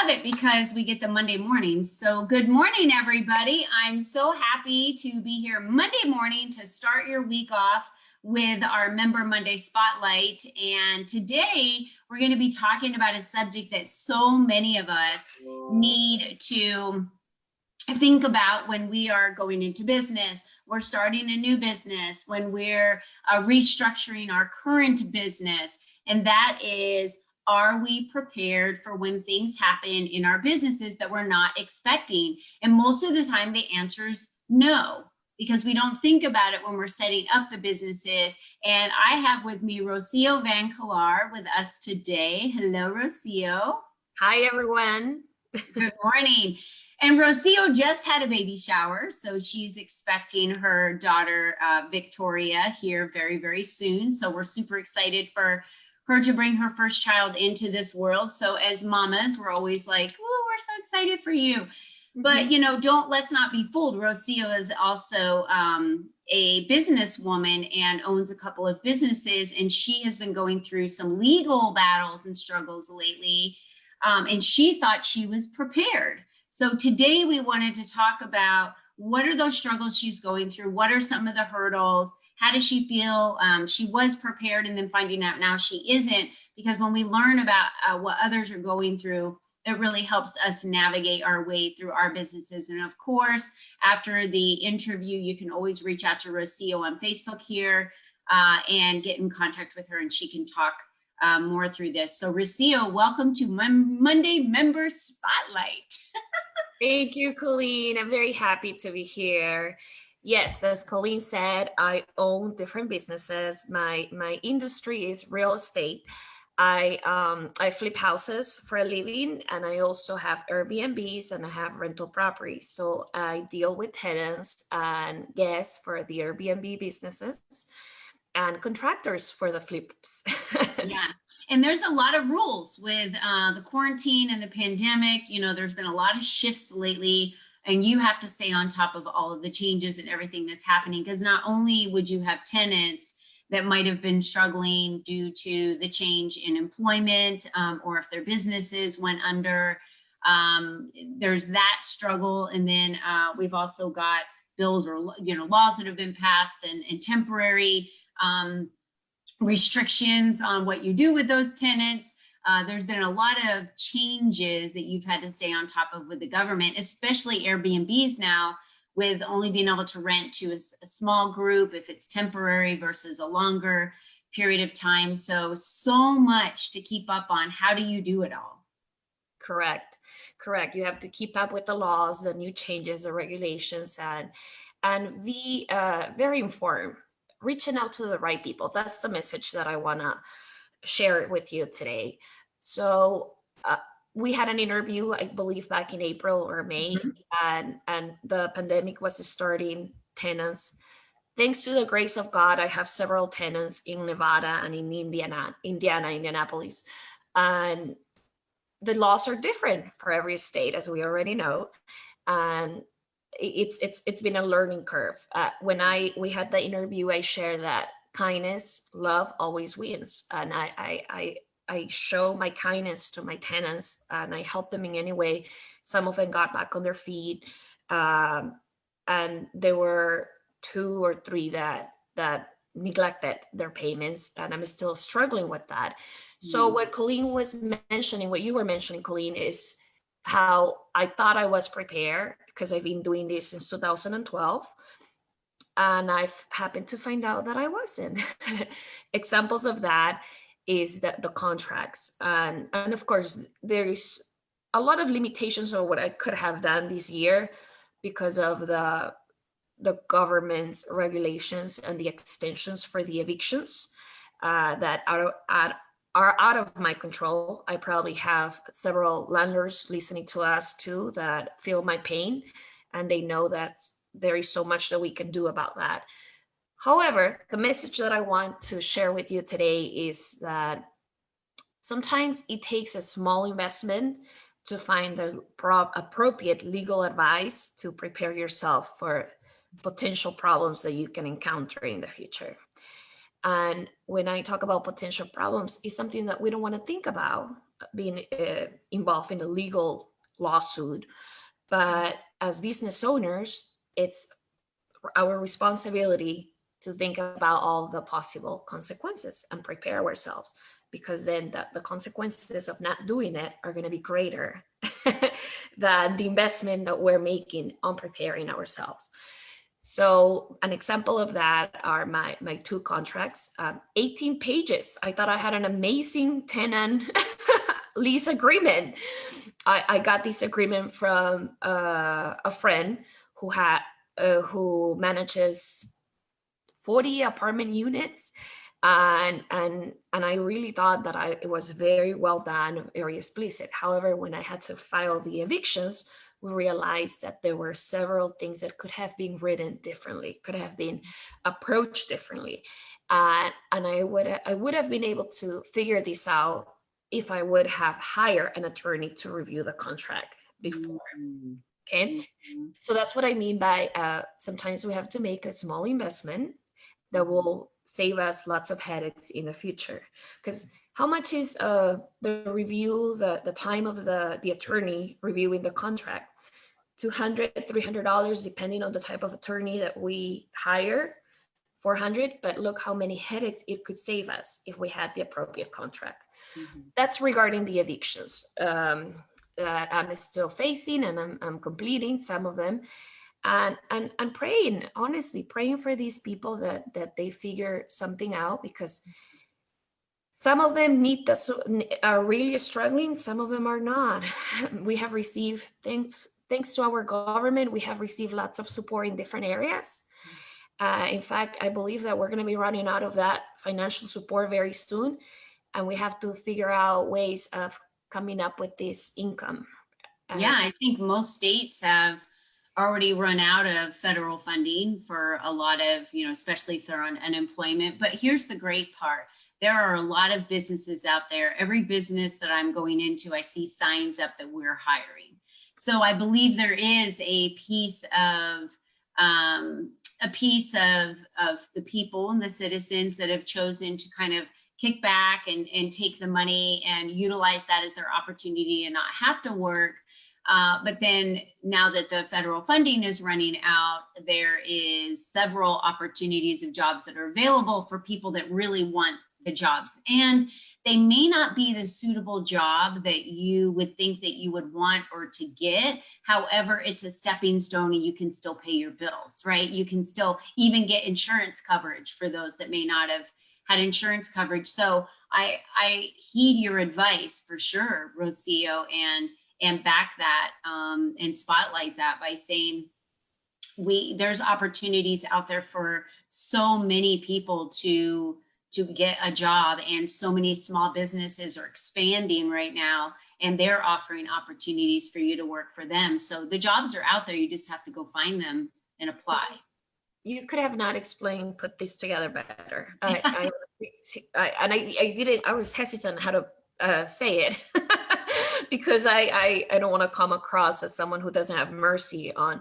love it because we get the Monday mornings. So good morning, everybody. I'm so happy to be here Monday morning to start your week off with our Member Monday Spotlight. And today we're going to be talking about a subject that so many of us need to think about when we are going into business, we're starting a new business, when we're restructuring our current business. And that is, are we prepared for when things happen in our businesses that we're not expecting? And most of the time the answer is no, because we don't think about it when we're setting up the businesses. And I have with me Rocio Van Korlaar with us today. Hello, Rocio. Hi, everyone. Good morning. And Rocio just had a baby shower, so she's expecting her daughter, Victoria, here very, very soon. So we're super excited for her to bring her first child into this world. So as mamas, we're always like, oh, we're so excited for you. But, you know, let's not be fooled. Rocio is also a businesswoman and owns a couple of businesses, and she has been going through some legal battles and struggles lately. And she thought she was prepared. So today we wanted to talk about what are those struggles she's going through? What are some of the hurdles? How does she feel? She was prepared and then finding out now she isn't, because when we learn about what others are going through, it really helps us navigate our way through our businesses. And of course, after the interview, you can always reach out to Rocio on Facebook here and get in contact with her, and she can talk more through this. So Rocio, welcome to Monday Member Spotlight. Thank you, Colleen. I'm very happy to be here. Yes, as Colleen said, I own different businesses. My industry is real estate. I flip houses for a living, and I also have Airbnbs and I have rental properties. So I deal with tenants and guests for the Airbnb businesses and contractors for the flips. Yeah. And there's a lot of rules with the quarantine and the pandemic. You know, there's been a lot of shifts lately, and you have to stay on top of all of the changes and everything that's happening, because not only would you have tenants that might have been struggling due to the change in employment, or if their businesses went under, there's that struggle. And then we've also got bills or, you know, laws that have been passed and temporary restrictions on what you do with those tenants. There's been a lot of changes that you've had to stay on top of with the government, especially Airbnbs now, with only being able to rent to a small group if it's temporary versus a longer period of time. So much to keep up on. How do you do it all? Correct. You have to keep up with the laws, the new changes, the regulations, and be very informed, reaching out to the right people. That's the message that I want to share with you today. So we had an interview, I believe, back in April or May, and the pandemic was starting. Tenants, thanks to the grace of God, I have several tenants in Nevada and in Indianapolis, and the laws are different for every state, as we already know, and it's been a learning curve. When we had the interview, I shared that kindness, love always wins, and I show my kindness to my tenants, and I help them in any way. Some of them got back on their feet, and there were 2 or 3 that neglected their payments, and I'm still struggling with that. So what Colleen was mentioning, what you were mentioning, Colleen, is how I thought I was prepared because I've been doing this since 2012. And I've happened to find out that I wasn't. Examples of that is that the contracts. And of course, there is a lot of limitations on what I could have done this year because of the government's regulations and the extensions for the evictions that are out of my control. I probably have several landlords listening to us too that feel my pain, and they know that there is so much that we can do about that. However, the message that I want to share with you today is that sometimes it takes a small investment to find the appropriate legal advice to prepare yourself for potential problems that you can encounter in the future. And when I talk about potential problems, it's something that we don't want to think about being involved in a legal lawsuit. But as business owners, it's our responsibility to think about all the possible consequences and prepare ourselves, because then the consequences of not doing it are going to be greater than the investment that we're making on preparing ourselves. So an example of that are my two contracts, 18 pages. I thought I had an amazing tenant lease agreement. I got this agreement from a friend who manages 40 apartment units, and I really thought that it was very well done, very explicit. However, when I had to file the evictions, we realized that there were several things that could have been written differently, could have been approached differently, and I would have been able to figure this out if I would have hired an attorney to review the contract before. Okay, so that's what I mean by sometimes we have to make a small investment that will save us lots of headaches in the future. Because how much is the review, the time of the attorney reviewing the contract? $200, $300, depending on the type of attorney that we hire. 400, but look how many headaches it could save us if we had the appropriate contract. That's regarding the evictions that I'm still facing, and I'm completing some of them, and praying, honestly, praying for these people that they figure something out, because some of them are really struggling, some of them are not. We have received, thanks to our government, we have received lots of support in different areas. In fact, I believe that we're going to be running out of that financial support very soon, and we have to figure out ways of coming up with this income. Yeah, I think most states have already run out of federal funding for a lot of, especially if they're on unemployment. But here's the great part. There are a lot of businesses out there. Every business that I'm going into, I see signs up that we're hiring. So I believe there is a piece of the people and the citizens that have chosen to kind of kick back and take the money and utilize that as their opportunity to not have to work. But then now that the federal funding is running out, there is several opportunities of jobs that are available for people that really want the jobs. And they may not be the suitable job that you would think that you would want or to get. However, it's a stepping stone and you can still pay your bills, right? You can still even get insurance coverage for those that may not have had insurance coverage. So I heed your advice for sure, Rocio, and back that and spotlight that by saying there's opportunities out there for so many people to get a job, and so many small businesses are expanding right now, and they're offering opportunities for you to work for them. So the jobs are out there. You just have to go find them and apply. You could have not put this together better. I was hesitant how to say it because I don't want to come across as someone who doesn't have mercy on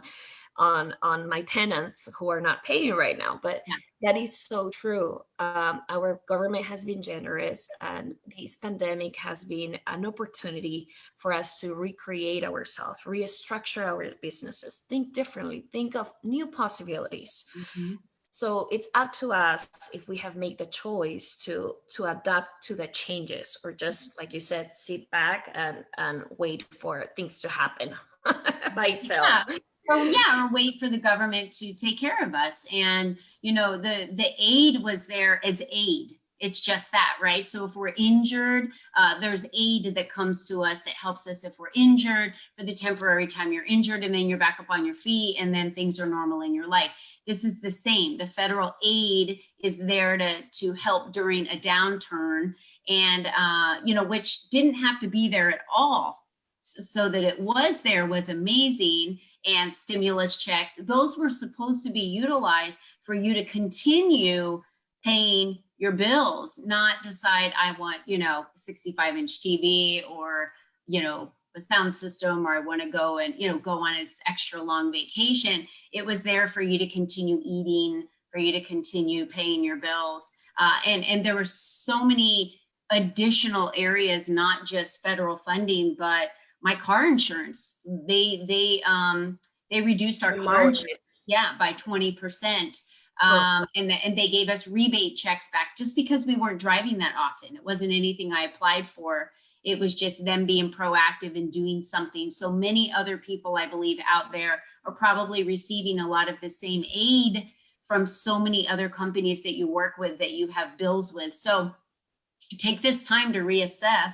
my tenants who are not paying right now. But yeah, that is so true. Our government has been generous, and this pandemic has been an opportunity for us to recreate ourselves, restructure our businesses, think differently, think of new possibilities. Mm-hmm. So it's up to us if we have made the choice to adapt to the changes, or just, like you said, sit back and wait for things to happen by itself. Yeah. Or wait for the government to take care of us. And, the aid was there as aid. It's just that, right? So if we're injured, there's aid that comes to us that helps us if we're injured for the temporary time you're injured, and then you're back up on your feet, and then things are normal in your life. This is the same. The federal aid is there to help during a downturn, and, which didn't have to be there at all. So that it was there was amazing. And stimulus checks, those were supposed to be utilized for you to continue paying your bills, not decide I want, 65-inch TV, or, a sound system, or I want to go and, go on its extra long vacation. It was there for you to continue eating, for you to continue paying your bills. And there were so many additional areas, not just federal funding, but my car insurance. They reduced our We car lowered insurance, it. yeah, by 20%. Correct. And they gave us rebate checks back just because we weren't driving that often. It wasn't anything I applied for. It was just them being proactive and doing something. So many other people, I believe, out there are probably receiving a lot of the same aid from so many other companies that you work with, that you have bills with. So take this time to reassess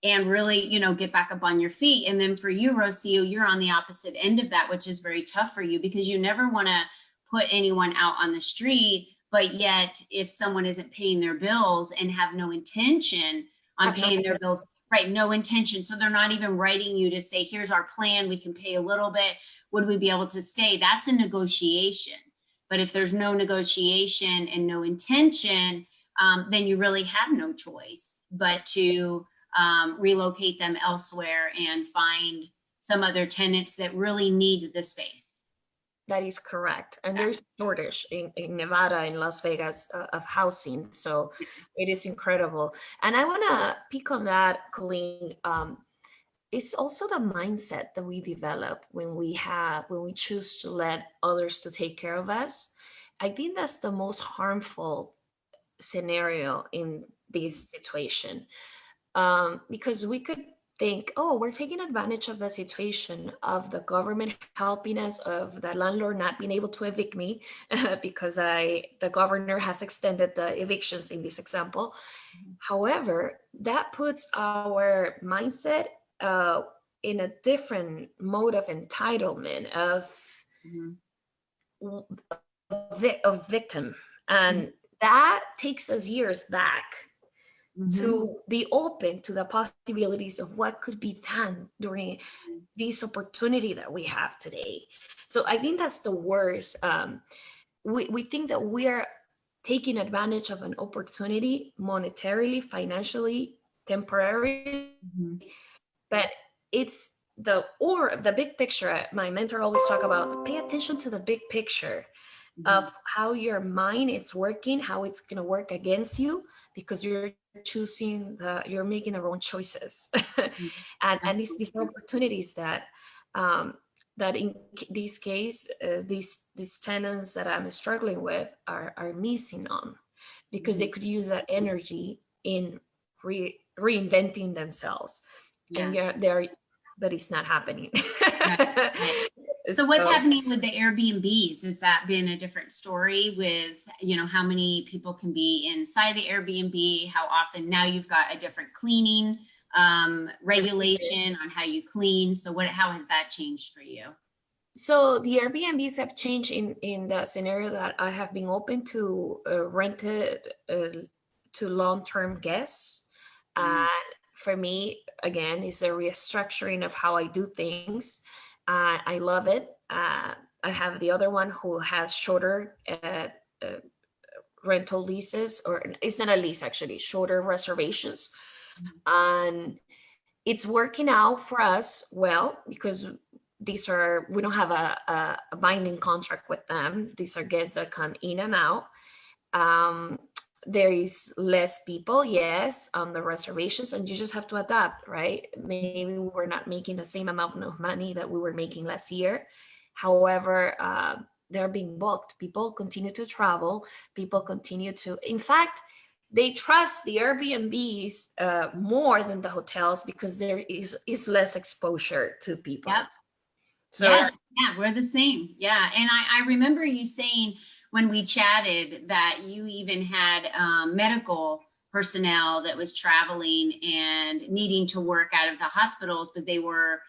and really, get back up on your feet. And then for you, Rocio, you're on the opposite end of that, which is very tough for you, because you never want to put anyone out on the street. But yet, if someone isn't paying their bills and have no intention on paying their bills, right, no intention. So they're not even writing you to say, here's our plan, we can pay a little bit, would we be able to stay? That's a negotiation. But if there's no negotiation and no intention, then you really have no choice but to relocate them elsewhere and find some other tenants that really need the space. That is correct. And there's a shortage in Nevada, in Las Vegas, of housing. So it is incredible. And I want to pick on that, Colleen. It's also the mindset that we develop when we choose to let others to take care of us. I think that's the most harmful scenario in this situation. Because we could think, oh, we're taking advantage of the situation, of the government helping us, of the landlord not being able to evict me because the governor has extended the evictions in this example. However, that puts our mindset in a different mode of entitlement, of victim. And that takes us years back to be open to the possibilities of what could be done during this opportunity that we have today. So I think that's the worst. We think that we are taking advantage of an opportunity monetarily, financially, temporarily, but it's the big picture. My mentor always talk about, pay attention to the big picture of how your mind is working, how it's going to work against you, because you're making the wrong choices. and these opportunities that in this case, these tenants that I'm struggling with are missing on, because they could use that energy in reinventing themselves. And but it's not happening. Right. So what's happening with the Airbnbs? Has that been a different story with, how many people can be inside the Airbnb? How often? Now you've got a different cleaning regulation on how you clean. So how has that changed for you? So the Airbnbs have changed in the scenario that I have been open to rented to long-term guests. And for me, again, it's a restructuring of how I do things. I love it. I have the other one who has shorter rental leases, or it's not a lease, actually, shorter reservations. And it's working out for us well, because we don't have a binding contract with them. These are guests that come in and out. There is less people, yes, on the reservations, and you just have to adapt, right? Maybe we're not making the same amount of money that we were making last year. However, they're being booked. People continue to travel. People continue to, in fact, they trust the Airbnbs more than the hotels, because there is less exposure to people. Yep. So yeah, we're the same. Yeah. And I remember you saying when we chatted that you even had medical personnel that was traveling and needing to work out of the hospitals, but they were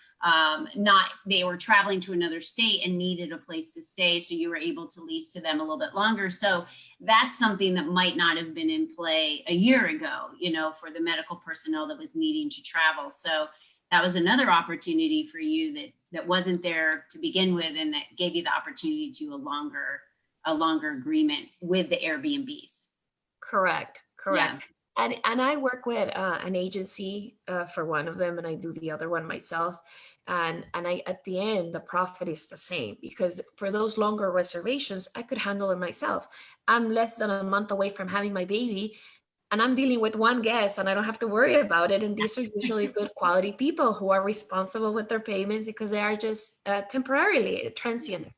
they were traveling to another state and needed a place to stay. So you were able to lease to them a little bit longer. So that's something that might not have been in play a year ago, for the medical personnel that was needing to travel. So that was another opportunity for you that wasn't there to begin with, and that gave you the opportunity to do a longer agreement with the Airbnbs. Correct. Yeah. And I work with an agency for one of them, and I do the other one myself. And at the end, the profit is the same, because for those longer reservations, I could handle it myself. I'm less than a month away from having my baby. and I'm dealing with one guest and I don't have to worry about it. And these are usually good quality people who are responsible with their payments because they are just temporarily transient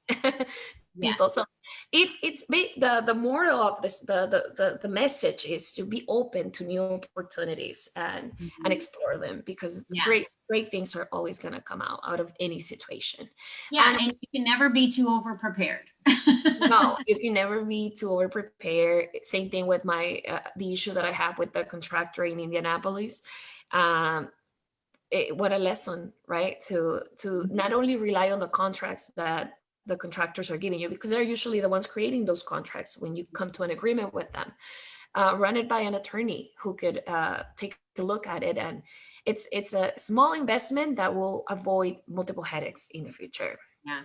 Yeah. people. So the moral of this, the message is to be open to new opportunities and Mhm. explore them, because Yeah. great things are always going to come out of any situation. Yeah. And And you can never be too over prepared. no, you can never be too over prepared. Same thing with my the issue that I have with the contractor in Indianapolis. Um, what a lesson, right? To not only rely on the contracts that the contractors are giving you, because they're usually the ones creating those contracts when you come to an agreement with them. Run it by an attorney who could take a look at it, and it's a small investment that will avoid multiple headaches in the future. Yeah.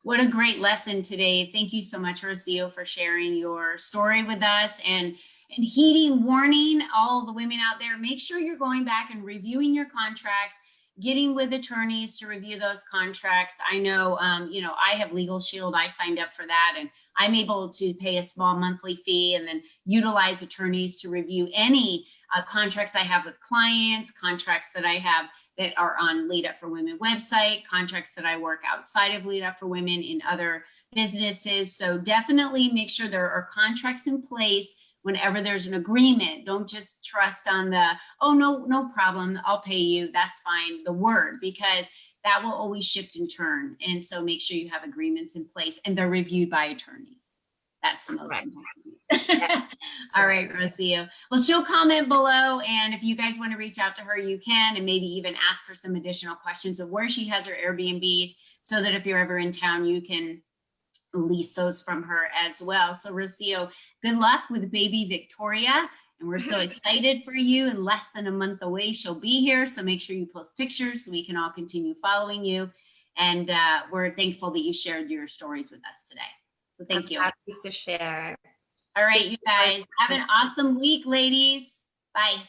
What a great lesson today. Thank you so much, Rocio, for sharing your story with us and heeding warning all the women out there. Make sure you're going back and reviewing your contracts, getting with attorneys to review those contracts. I know, I have Legal Shield. I signed up for that, and I'm able to pay a small monthly fee and then utilize attorneys to review any contracts I have with clients, contracts that I have that are on Lead Up for Women website, contracts that I work outside of Lead Up for Women in other businesses. So definitely make sure there are contracts in place whenever there's an agreement. Don't just trust on the, oh, no problem, I'll pay you, that's fine, the word, because that will always shift and turn. And so make sure you have agreements in place and they're reviewed by attorneys. That's the most Correct. important piece. Yes. All right, Rocio. Well, she'll comment below. And if you guys want to reach out to her, you can, and maybe even ask her some additional questions of where she has her Airbnbs, so that if you're ever in town, you can lease those from her as well. So Rocio, good luck with baby Victoria. And we're so excited for you. In less than a month away, she'll be here. So make sure you post pictures so we can all continue following you. And we're thankful that you shared your stories with us today. So I'm thank you. happy to share. All right, Thank you you for guys, have an awesome week, ladies. Bye.